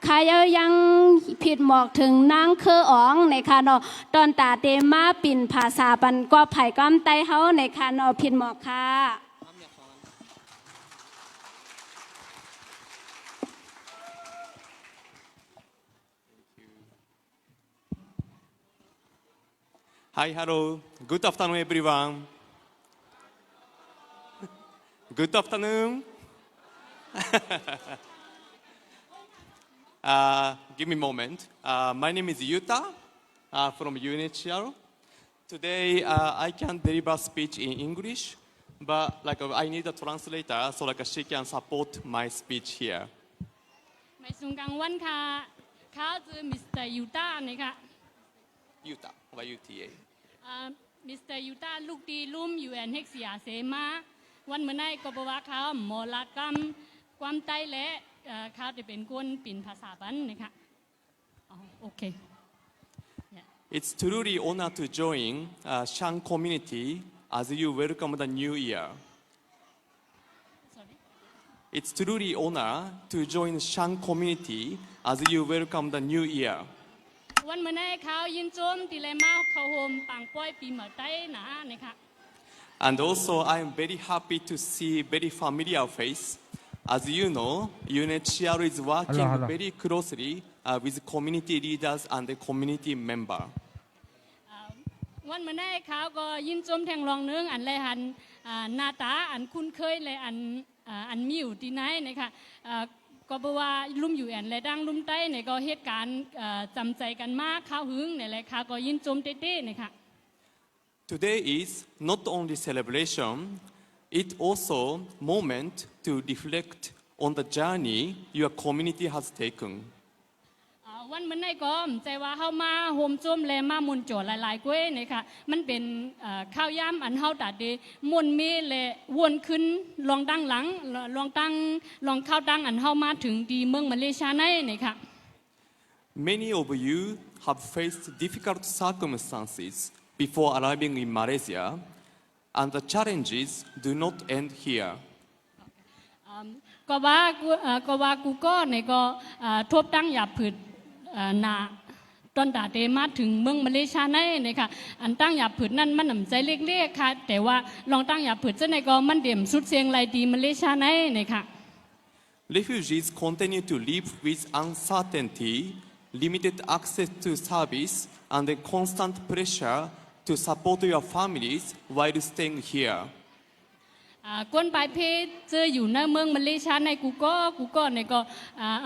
ใครยังผิดหมอกถึงนางเคออ๋องในค่ะเนาะตอนตาเตมาปิ่นภาษาปันก็ไผ่ก้อมไตเฮาในค่ะเนาะผิดหมอกค่ะ Hi, hello. Good afternoon, everyone. Good afternoon. Give me a moment. My name is Yuta from UNHCR. Today, I can deliver speech in English, but I need a translator so she can support my speech here. ไม่สูงกลางวันค่ะเขาคือมิสเตอร์ยูตาเนี่ยค่ะ Yuta, Y-U-T-A. มิสเตอร์ยูตาลูกดีลุ่มยูแอนเฮกเซียเสมาวันเมื่อไงก็บอกว่าเขาหมอลากรรมความใต้และเขาจะเป็นคนปิ่นภาษาบันนะคะโอเค It's truly honor to join Shang community as you welcome the new year. sorry It's truly honor to join Shang community as you welcome the new year. วันเมื่อไงเขายินโจมตีเลมาเขาโฮมปังป้อยปีใหม่ใต้หนานะคะ And also, I am very happy to see very familiar face. As you know, UNHCR is working very closely with community leaders and the community member. วันเมื่อไงเขาก็ยินโจมแทงรองเนื้ออันไรหันหน้าตาอันคุ้นเคยเลยอันมีอยู่ที่ไหนนะคะก็บอกว่าลุ่มอยู่แอนและดังลุ่มใต้เนี่ยก็เหตุการณ์จำใจกันมากข้าวหึงเนี่ยแหละค่ะก็ยินโจมเต้ๆเนี่ยค่ะ Today is not only celebration, it also moment to reflect on the journey your community has taken. วันเมื่อไงก็ใจว่าเข้ามาโฮมโจมและมามุนโจหลายๆกล้วยเนี่ยค่ะมันเป็นข้าวย่ำอันเฮาตัดดีมุนมีและวนขึ้นลองตั้งหลังลองข้าวตั้งอันเฮามาถึงดีเมืองมาเลเซียในเนี่ยค่ะ Many of you have faced difficult circumstances before arriving in Malaysia, and the challenges do not end here. ก็ว่ากูก็เนี่ยก็ทบตั้งหยาบผืดนาตอนตาเตมาถึงเมืองมาเลเซียในเนี่ยค่ะอันตั้งหยาบผืดนั่นมันหนำใจเล็กๆค่ะแต่ว่าลองตั้งหยาบผืดเจ้าในก็มันเดี่ยมสุดเสียงไรดีมาเลเซียในเนี่ยค่ะ Refugees continue to live with uncertainty, limited access to service, and the constant pressure to support your families while staying here. ก้นปลายเพศเจออยู่ในเมืองมาเลเซียในกูก็ในก็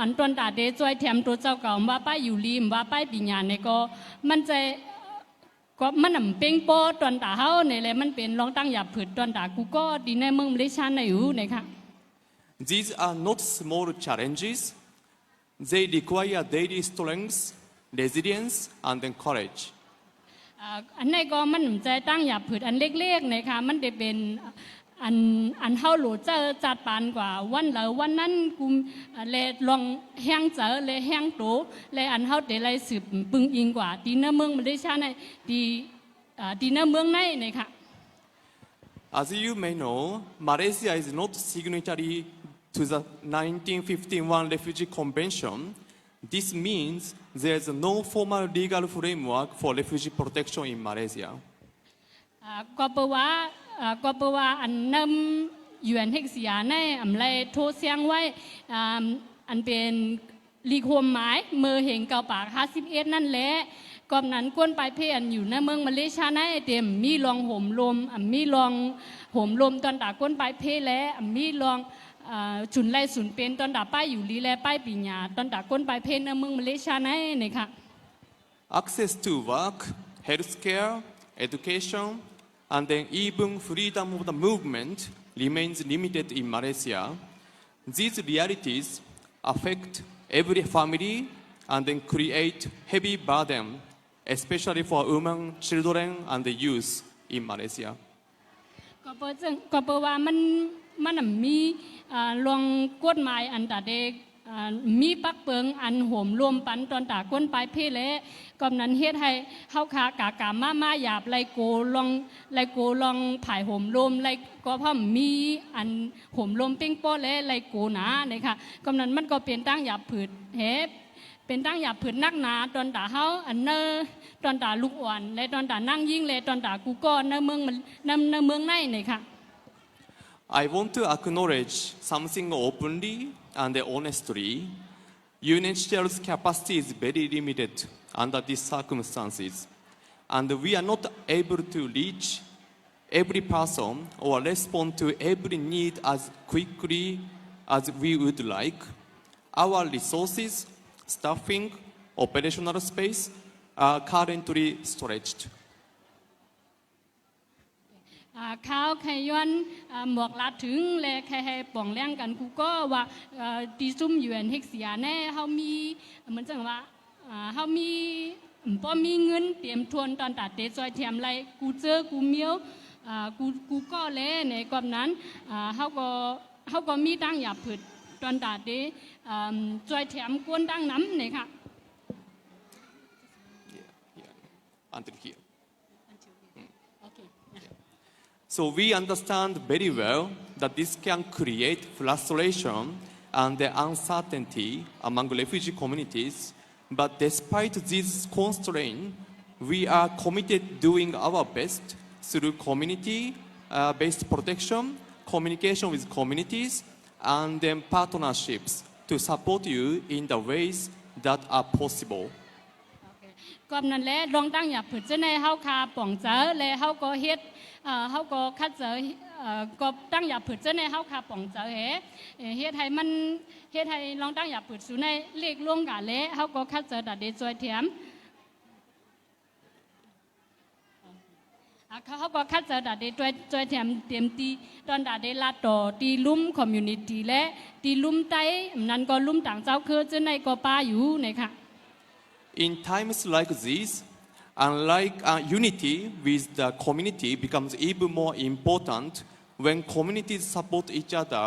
อันตอนตาเดจอยแถมตัวเจ้าเก่าว่าป้าอยู่ริมว่าป้าปิญญาในก็มันใจก็มันหนำเป้งโปตอนตาเฮาในแหละมันเป็นรองตั้งหยาบผืดตอนตากูก็ดีในเมืองมาเลเซียในอยู่ในค่ะ These are not small challenges. They require daily strength, resilience, and then courage. อันในก็มันหนำใจตั้งหยาบผืดอันเล็กๆในค่ะมันได้เป็นอันเฮาโหลเจอจัดปานกว่าวันเหลอวันนั้นกุมเลยลองแห้งเจอเลยแห้งโตเลยอันเฮาเดลัยสืบปึงอิงกว่าดีเนื้อเมืองมาเลเซียในดีเนื้อเมืองในเนี่ยค่ะ As you may know, Malaysia is not signatory to the 1951 Refugee Convention. This means there is no formal legal framework for refugee protection in Malaysia. ก็แปลว่าอันนำยูเอ็นเฮกเซียในอำไรโทรเสียงไว้อันเป็นลีกโฮมหมายเมื่อเห็นเก่าปาก51นั่นแหละก่อนนั้นก้นปลายเพอันอยู่ในเมืองมาเลเซียในเต็มมีลองห่มลมมีลองห่มลมตอนตาก้นปลายเพและมีลองฉุนไล่ฉุนเป็นตอนตาป้ายอยู่ลีและป้ายปีญาตอนตาก้นปลายเพในเมืองมาเลเซียในเนี่ยค่ะ Access to work, healthcare, education, and then even freedom of the movement remains limited in Malaysia. These realities affect every family and then create heavy burden, especially for women, children, and the youth in Malaysia. ก็เพราะว่ามันมีลองกฎหมายอันตาเด็ก มีปักเปิงอันโหมรวมปันตอนตาก้นปลายเพเละกำนั้นเฮ็ดให้เฮาคากากามาหยาบไลโกลองผายโหมรวมไลก็พร้อมมีอันโหมรวมเป้งโป้และไลโกหนาเนี่ยค่ะกำนั้นมันก็เป็นตั้งหยาบผืดเฮเป็นตั้งหยาบผืดนักหนาตอนตาเฮาอันเนอตอนตาลูกอ่อนและตอนตานั่งยิ่งและตอนตากูก็เนเมืองมันเนเมืองในเนี่ยค่ะ I want to acknowledge something openly and honestly. UNHCR's capacity is very limited under these circumstances, and we are not able to reach every person or respond to every need as quickly as we would like. Our resources, staffing, operational space are currently stretched. ข้าวใครย้อนหมวกลาถึงและใครให้ป่องแรงกันกูก็ว่าตีซุ่มอยู่อันเฮกเสียแน่เฮามีเหมือนจังว่าเฮามีพอมีเงินเตรียมทวนตอนตัดเตะซอยแถมไรกูเจอกูเมียวกูก็เล่ในกอบนั้นเฮาก็มีตั้งหยาบผืดตอนตัดเตะซอยแถมกวนตั้งน้ำเนี่ยค่ะ Until here. So we understand very well that this can create frustration and uncertainty among refugee communities. But despite these constraints, we are committed doing our best through community-based protection, communication with communities, and then partnerships to support you in the ways that are possible. ก็นั้นแหละลองตั้งอย่าผืดเจ้าในเฮาคาป่องเจอและเฮาก็เฮ็ดเฮาก็คัดเจอก็ตั้งอย่าผืดเจ้าในเฮาคาป่องเจอเฮ็ดให้มันเฮ็ดให้ลองตั้งอย่าผืดสู่ในเลขลงกะและเฮาก็คัดเจอดัดเดจอยแถมเขาก็คัดเจอดัดเดจอยแถมเต็มตีตอนดัดเดลาต่อตีลุ่มคอมมูนิตี้และตีลุ่มไต้นั้นก็ลุ่มต่างเจ้าคือเจ้าในก็ป้าอยู่นะคะIn times like these, unlike unity with the community becomes even more important when communities support each other,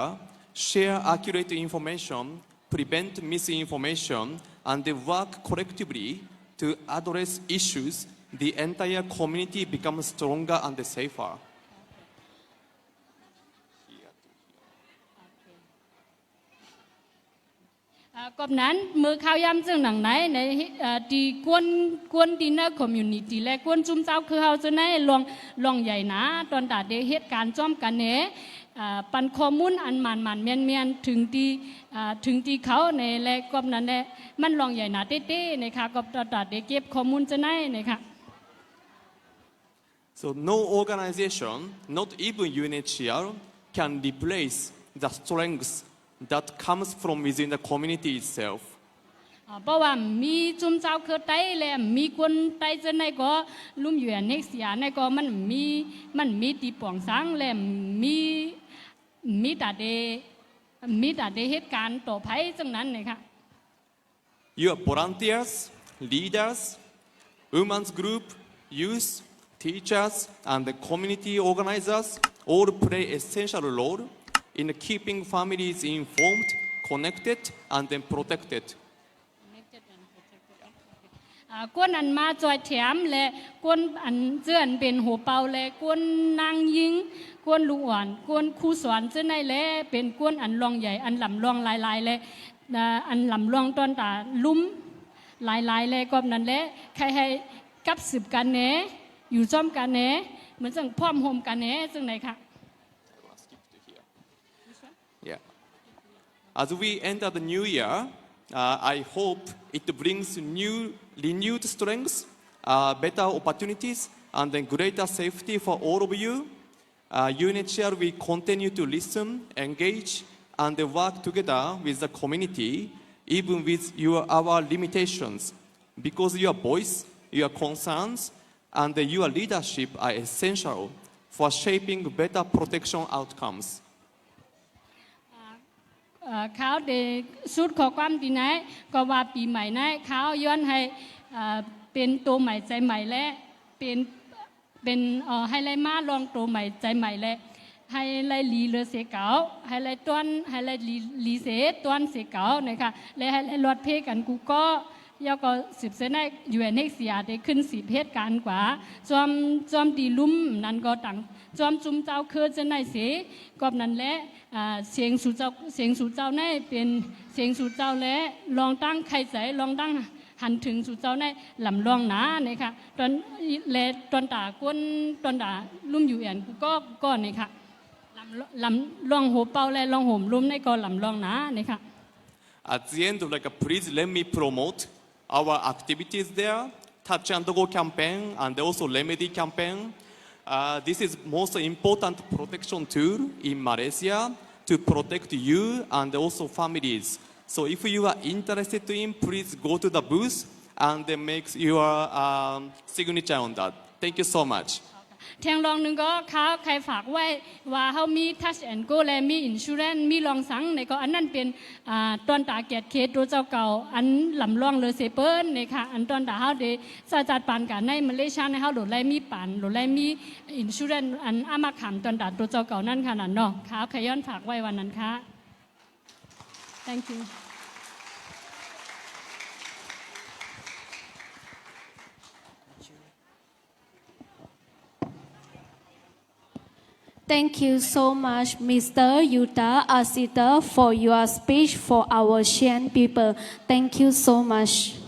share accurate information, prevent misinformation, and they work collectively to address issues, the entire community becomes stronger and safer. ก็นั้นมือข้าวย่ำจึงหนังไหนในตีกวนดินเนอร์คอมมูนิตี้และกวนจุ่มเจ้าคือเขาจะในลองใหญ่นะตอนตัดเดเหตุการณ์จ้อมกันเนปันข้อมูลอันมันเมียนถึงตีเขาในและก็นั้นแหละมันลองใหญ่นะเต้ๆนะคะก็ตอนตัดเดเก็บข้อมูลจะในนะคะ So no organization, not even UNHCR, can replace the strengths that comes from within the community itself. เพราะว่ามีจุ่มเจ้าคือไต้และมีคนไต้จะในก็ลุ่มอยู่ในเสียในก็มันมีตีป่องสังและมีแต่เหตุการณ์ต่อไปจังนั้นเลยค่ะ Your volunteers, leaders, women's group, youth, teachers, and the community organizers all play essential role in keeping families informed, connected, and then protected. กวนอันมาจอยแถมและกวนอันเจื้อนเป็นหัวเป่าและกวนนางยิงกวนลูกอ่อนกวนครูสอนเจ้าในและเป็นกวนอันรองใหญ่อันลำรองลายๆและอันลำรองตอนตาลุ่มลายๆและก็นั้นและใครให้กับสืบกันเนอยู่จ้อมกันเนเหมือนจังพร้อมโฮมกันเนจังไหนคะ Yeah. As we enter the new year, I hope it brings renewed strength, better opportunities, and then greater safety for all of you. UNHCR will continue to listen, engage, and work together with the community, even with our limitations, because your voice, your concerns, and your leadership are essential for shaping better protection outcomes. เขาเดสุดขอความดีนะก็ว่าปีใหม่นะเขาย้อนให้เป็นตัวใหม่ใจใหม่และเป็นให้ไรมาลองตัวใหม่ใจใหม่และ ให้ไล่ลีเรือเสเก่าให้ไล่ต้วนให้ไล่ลีเสต้วนเสเก่านะคะและให้ไล่รถเพกันกูก็ยาก็สืบเสนอยู่ในเสียได้ขึ้นสีเพศการกว่าจอมดีลุ่มนั่นก็ต่างจอมจุ่มเจ้าเคยจะในเสกอบนั้นและเสียงสู่เจ้าในเป็นเสียงสู่เจ้าและลองตั้งใครใจลองตั้งหันถึงสู่เจ้าในลำลองหนาเนี่ยค่ะตอนตาก้นตอนตาลุ่มอยู่แอนกูก็ก้อนเนี่ยค่ะลำลองหัวเป่าและลองห่มลุ่มในก็ลำลองหนาเนี่ยค่ะ At the end, please let me promote our activities there, Touch and Go campaign and also Remedy campaign. This is most important protection tool in Malaysia to protect you and also families. So if you are interested in, please go to the booth and make your signature on that. Thank you so much. แทงรองหนึ่งก็เขาใครฝากไว้ว่าเขามี Touch and Go และมี Insurance มีรองสังในก็อันนั้นเป็นตอนตาเกียรติเคสตัวเจ้าเก่าอันลำลองเลยเซเปิ้ลในค่ะอันตอนตาเขาเดสาจัดปานกันในมาเลเซียในเขาโดดไล่มีปันโดดไล่มี Insurance อันอามาขำตอนตาตัวเจ้าเก่านั่นค่ะนั่นเนาะเขาใครย้อนฝากไว้วันนั้นค่ะ Thank you Thank you so much, Mr. Yuta Asita, for your speech for our Shan people. Thank you so much.